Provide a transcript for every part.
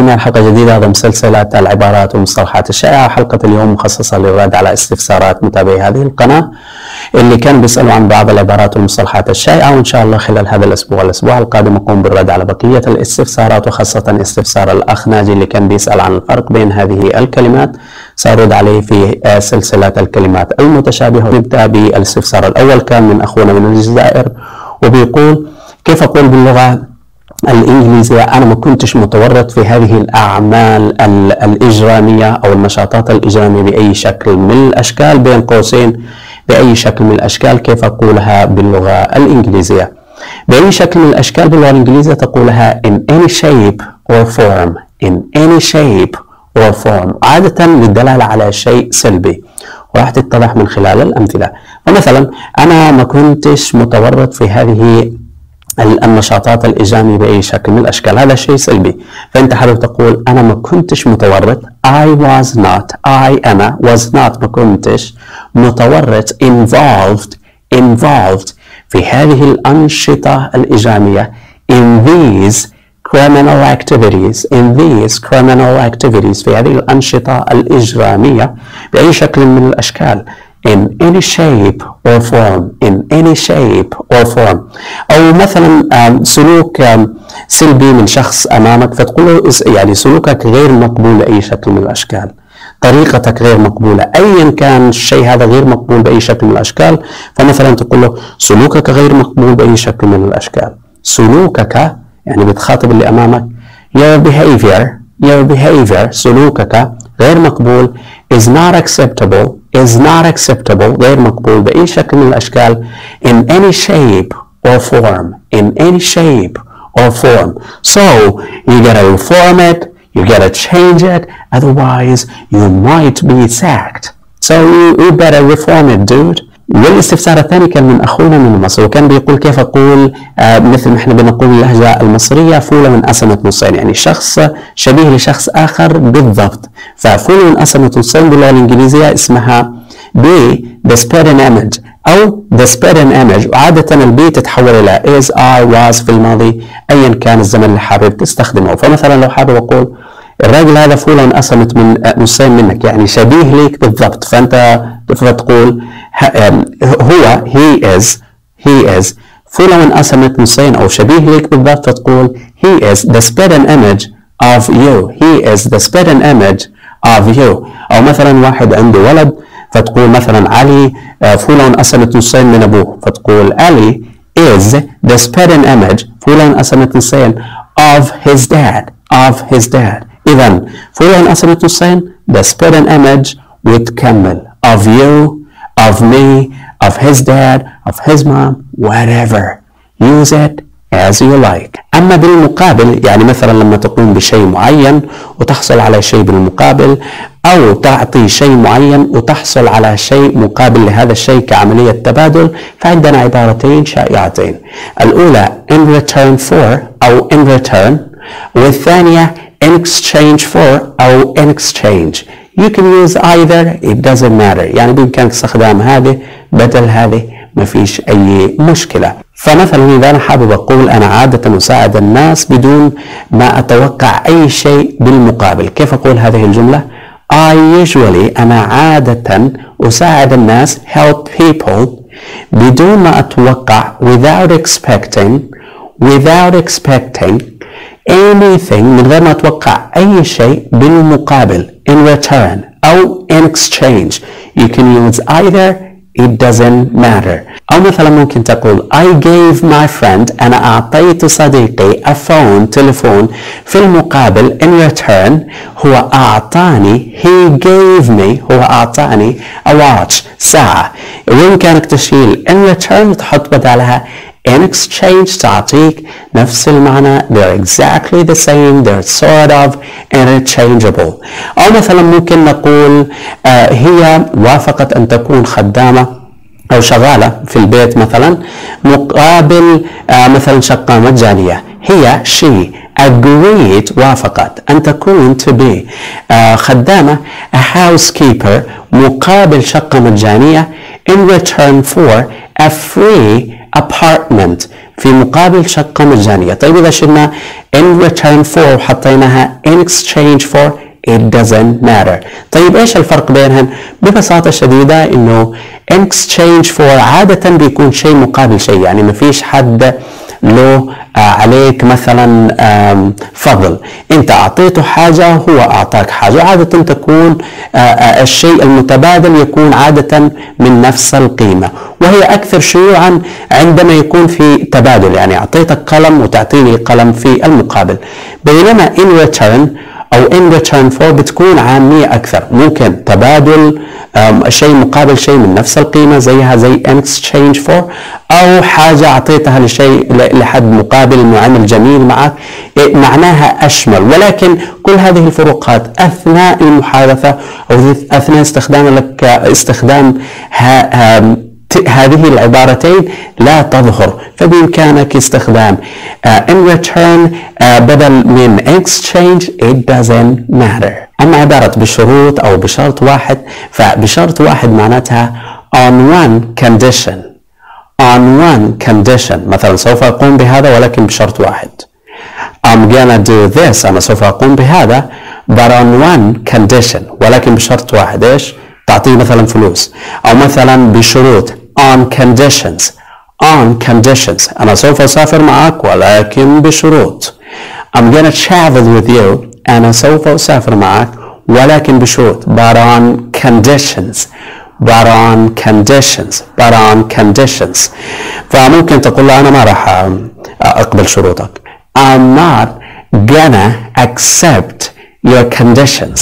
مستمعين حلقة جديدة ضمن سلسلة العبارات والمصطلحات الشائعة. حلقة اليوم مخصصة للرد على استفسارات متابعي هذه القناة اللي كانوا بيسألوا عن بعض العبارات والمصطلحات الشائعة، وإن شاء الله خلال هذا الأسبوع القادم أقوم بالرد على بقية الاستفسارات، وخاصة استفسار الأخ ناجي اللي كان بيسأل عن الفرق بين هذه الكلمات. سأرد عليه في سلسلة الكلمات المتشابهة. نبدأ بالاستفسار الأول، كان من أخونا من الجزائر وبيقول: كيف أقول باللغة الإنجليزية أنا ما كنتش متورط في هذه الأعمال الإجرامية أو النشاطات الإجرامية بأي شكل من الأشكال، بين قوسين بأي شكل من الأشكال، كيف أقولها باللغة الإنجليزية؟ بأي شكل من الأشكال باللغة الإنجليزية تقولها in any shape or form. in any shape or form عادة للدلالة على شيء سلبي، وراح تتضح من خلال الأمثلة. فمثلا أنا ما كنتش متورط في هذه النشاطات الإجرامية بأي شكل من الأشكال، هذا شيء سلبي. فأنت حابب تقول أنا ما كنتش متورط، I was not، أنا was not ما كنتش متورط involved في هذه الأنشطة الإجرامية in these criminal activities في هذه الأنشطة الإجرامية بأي شكل من الأشكال. in any shape or form. أو مثلا سلوك سلبي من شخص أمامك، فتقول له يعني سلوكك غير مقبول بأي شكل من الأشكال، طريقتك غير مقبولة، أيا كان الشيء هذا غير مقبول بأي شكل من الأشكال. فمثلا تقول له سلوكك غير مقبول بأي شكل من الأشكال. سلوكك يعني بتخاطب اللي أمامك، your behavior سلوكك غير مقبول is not acceptable غير مقبول بأي شكل من الأشكال in any shape or form. So you gotta reform it, you gotta change it, otherwise you might be sacked. So you better reform it, dude. والاستفسار الثاني كان من أخونا من مصر، وكان بيقول كيف أقول مثل ما احنا بنقول اللهجة المصرية فولة من قسمت نصين، يعني شخص شبيه لشخص آخر بالضبط. ففولة من قسمت نصين باللغة الإنجليزية اسمها be the spitting image أو the spitting image، وعادة البي تتحول إلى is، are، was في الماضي، أيا كان الزمن اللي حابب تستخدمه. فمثلا لو حابب أقول الراجل هذا فولة انقسمت من نصين منك، يعني شبيه ليك بالضبط، فأنت تقول هو he is فولة انقسمت نصين أو شبيه ليك بالضبط، فتقول he is the spitting image of you. أو مثلا واحد عنده ولد، فتقول مثلا علي فولة انقسمت نصين من أبوه، فتقول علي is the spitting image فولة انقسمت نصين of his dad. إذا فولة انقسمت نصين the spitting image وتكمل of you, of me, of his dad, of his mom, whatever. Use it as you like. أما بالمقابل يعني مثلا لما تقوم بشيء معين وتحصل على شيء بالمقابل، أو تعطي شيء معين وتحصل على شيء مقابل لهذا الشيء كعملية تبادل، فعندنا عبارتين شائعتين. الأولى in return for أو in return، والثانية in exchange for أو in exchange. You can use either, it doesn't matter. يعني بإمكانك استخدام هذه بدل هذه، ما فيش أي مشكلة. فمثلا إذا أنا حابب أقول أنا عادة أساعد الناس بدون ما أتوقع أي شيء بالمقابل، كيف أقول هذه الجملة؟ I usually أنا عادة أساعد الناس help people بدون ما أتوقع without expecting anything من غير ما أتوقع أي شيء بالمقابل in return أو in exchange. You can use either, it doesn't matter. أو مثلا ممكن تقول I gave my friend أنا أعطيت صديقي a phone تليفون، في المقابل in return هو أعطاني he gave me هو أعطاني a watch ساعة. وإمكانك تشيل in return وتحط بدالها in exchange تعطيك نفس المعنى. they're exactly the same, they're sort of interchangeable. أو مثلا ممكن نقول هي وافقت أن تكون خدامة أو شغالة في البيت مثلا مقابل مثلا شقة مجانية. هي she agreed وافقت أن تكون to be خدامة a housekeeper مقابل شقة مجانية in return for a free apartment في مقابل شقة مجانية. طيب إذا شلنا in return for وحطيناها in exchange for it doesn't matter. طيب إيش الفرق بينهم؟ ببساطة شديدة إنه in exchange for عادة بيكون شيء مقابل شيء، يعني ما فيش حد له عليك مثلا فضل، انت اعطيته حاجة هو اعطاك حاجة، عادة تكون الشيء المتبادل يكون عادة من نفس القيمة، وهي اكثر شيوعا عندما يكون في تبادل، يعني اعطيتك قلم وتعطيني قلم في المقابل. بينما in return او in return for بتكون عامية اكثر، ممكن تبادل شيء مقابل شيء من نفس القيمة زيها زي in exchange for، او حاجة اعطيتها لشيء لحد مقابل انه عمل جميل معك، معناها اشمل. ولكن كل هذه الفروقات اثناء المحادثة او اثناء استخدام هذه العبارتين لا تظهر، فبإمكانك استخدام in return بدل من exchange it doesn't matter. أما عبارة بشروط أو بشرط واحد، فبشرط واحد معناتها on one condition. on one condition، مثلا سوف أقوم بهذا ولكن بشرط واحد. I'm gonna do this، أنا سوف أقوم بهذا but on one condition، ولكن بشرط واحد. إيش؟ تعطيه مثلا فلوس، أو مثلا بشروط on conditions. on conditions أنا سوف أسافر معك ولكن بشروط. I'm gonna travel with you، أنا سوف أسافر معك ولكن بشروط but on conditions. but on conditions. but on conditions. فممكن تقول له أنا ما راح أقبل شروطك. I'm not gonna accept your conditions.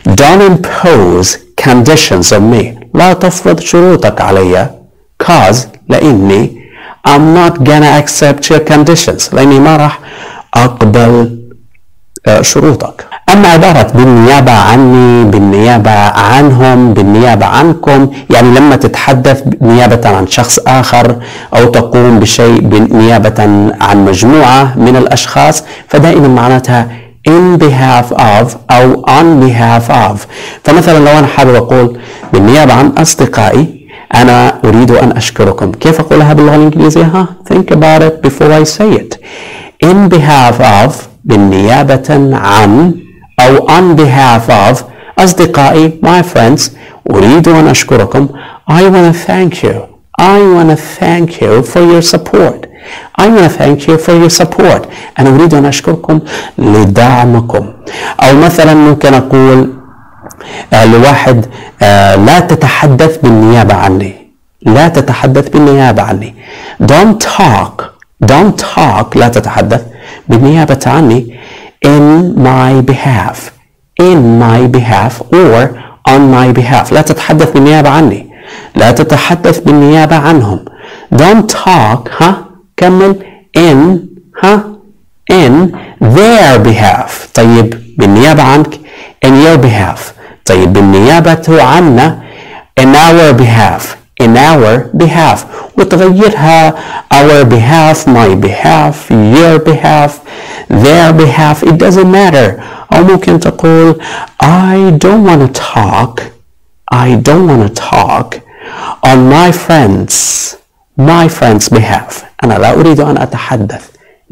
Don't impose conditions on me. لا تفرض شروطك علي. cause لأني I'm not gonna accept your conditions، لأني ما راح أقبل شروطك. أما عبارة بالنيابة عني، بالنيابة عنهم، بالنيابة عنكم، يعني لما تتحدث نيابة عن شخص آخر أو تقوم بشيء نيابة عن مجموعة من الأشخاص، فدائما معناتها in behalf of أو on behalf of. فمثلا لو أنا حابب أقول بالنيابة عن أصدقائي أنا أريد أن أشكركم، كيف أقولها باللغة الإنجليزية؟ think about it before I say it. in behalf of بالنيابة عن أو on behalf of أصدقائي my friends أريد أن أشكركم. I want to thank you. I want to thank you for your support. I want to thank you for your support. أنا أريد أن أشكركم لدعمكم. أو مثلا ممكن أقول لواحد لا تتحدث بالنيابة عني. لا تتحدث بالنيابة عني. Don't talk. Don't talk لا تتحدث بالنيابة عني in my behalf. in my behalf or on my behalf. لا تتحدث بالنيابة عني. لا تتحدث بالنيابة عنهم. Don't talk كمل in in their behalf. طيب بالنيابة عنك in your behalf. طيب بالنيابة عنا in our behalf. in our behalf. وتغيرها our behalf, my behalf, your behalf, their behalf. It doesn't matter. أو ممكن تقول I don't want to talk. I don't want to talk on my friend's behalf. أنا لا أريد أن أتحدث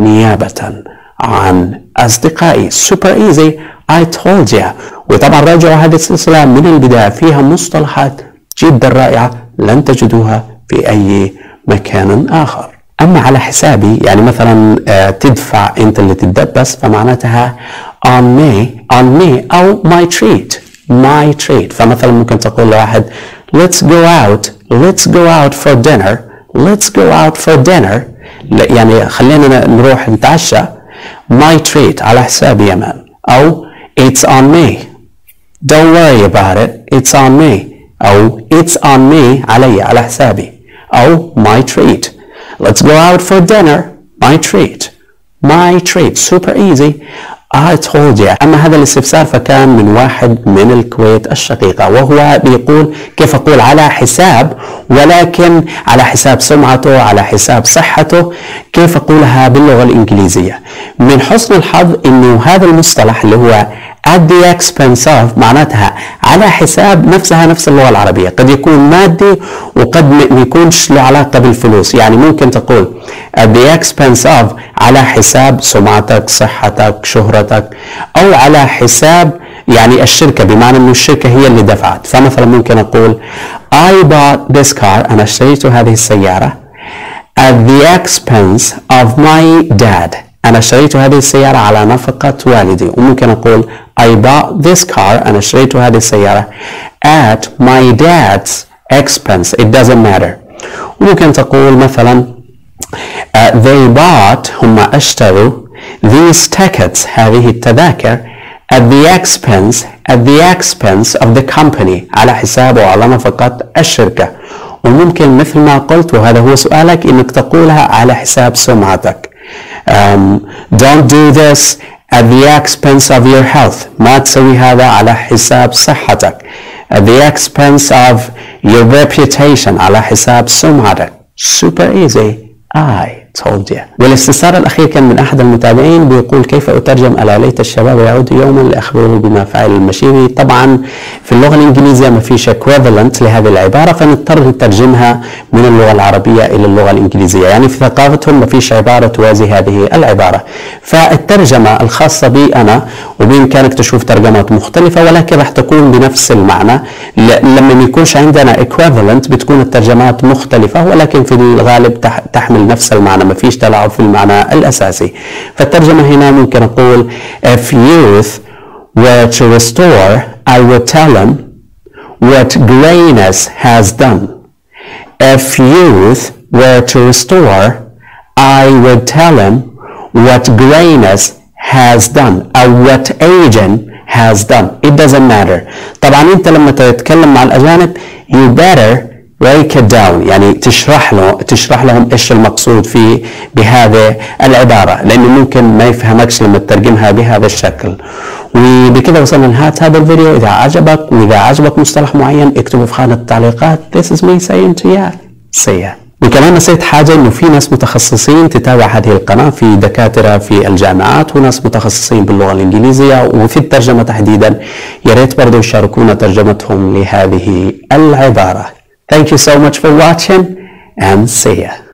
نيابة عن أصدقائي. super easy. I told you. وطبعا راجعوا هذه السلسلة من البداية، فيها مصطلحات جدا رائعة لن تجدوها في أي مكان آخر. أما على حسابي يعني مثلا تدفع أنت اللي تدبس، فمعناتها on me أو my treat. فمثلا ممكن تقول لواحد let's go out for dinner. يعني خلينا نروح نتعشى. my treat على حسابي يا مان. أو it's on me. don't worry about it. it's on me. أو it's on me على حسابي. أو my treat. let's go out for dinner. my treat. super easy. I told you. أما هذا الاستفسار فكان من واحد من الكويت الشقيقة، وهو بيقول كيف أقول على حساب، ولكن على حساب سمعته، على حساب صحته، كيف أقولها باللغة الإنجليزية. من حسن الحظ إنه هذا المصطلح اللي هو at the expense of معناتها على حساب نفسها نفس اللغة العربية، قد يكون مادي وقد ما يكونش له علاقة بالفلوس. يعني ممكن تقول at the expense of على حساب سمعتك، صحتك، شهرتك، أو على حساب يعني الشركة، بمعنى أن الشركة هي اللي دفعت. فمثلا ممكن أقول I bought this car، أنا اشتريت هذه السيارة at the expense of my dad، أنا اشتريت هذه السيارة على نفقة والدي. وممكن أقول I bought this car، أنا اشتريت هذه السيارة at my dad's expense، it doesn't matter. وممكن تقول مثلا they bought، هم اشتروا these tickets، هذه التذاكر at the expense of the company، على حساب وعلى نفقة الشركة. وممكن مثل ما قلت وهذا هو سؤالك انك تقولها على حساب سمعتك. don't do this at the expense of your health، ما تسوي هذا على حساب صحتك. at the expense of your reputation، على حساب سمعتك. super easy. I told you. والاستفسار الأخير كان من أحد المتابعين بيقول كيف أترجم ألا ليت الشباب يعود يوما لأخبره بما فعل المشيري. طبعا في اللغة الإنجليزية ما فيش equivalent لهذه العبارة، فنضطر نترجمها من اللغة العربية إلى اللغة الإنجليزية. يعني في ثقافتهم ما فيش عبارة توازي هذه العبارة. فالترجمة الخاصة بي أنا، وبإمكانك تشوف ترجمات مختلفة ولكن راح تكون بنفس المعنى. لما ما يكونش عندنا equivalent بتكون الترجمات مختلفة، ولكن في الغالب تحمل نفس المعنى، ما فيش تلاعب في المعنى الأساسي. فالترجمة هنا ممكن أقول if youth were to restore I would tell them what grayness has done. if youth were to restore I would tell them what grayness has done أو what aging has done. it doesn't matter. طبعا أنت لما تتكلم مع الأجانب you better break it down، يعني تشرح لهم ايش المقصود فيه بهذه العبارة، لانه ممكن ما يفهمكش لما تترجمها بهذا الشكل. وبكذا وصلنا لنهاية هذا الفيديو. اذا عجبك واذا عجبك مصطلح معين اكتبه في خانة التعليقات. This is me saying to you see ya. وكمان نسيت حاجة، انه في ناس متخصصين تتابع هذه القناة، في دكاترة في الجامعات وناس متخصصين باللغة الإنجليزية وفي الترجمة تحديدا. يا ريت برضو يشاركونا ترجمتهم لهذه العبارة. Thank you so much for watching and see ya.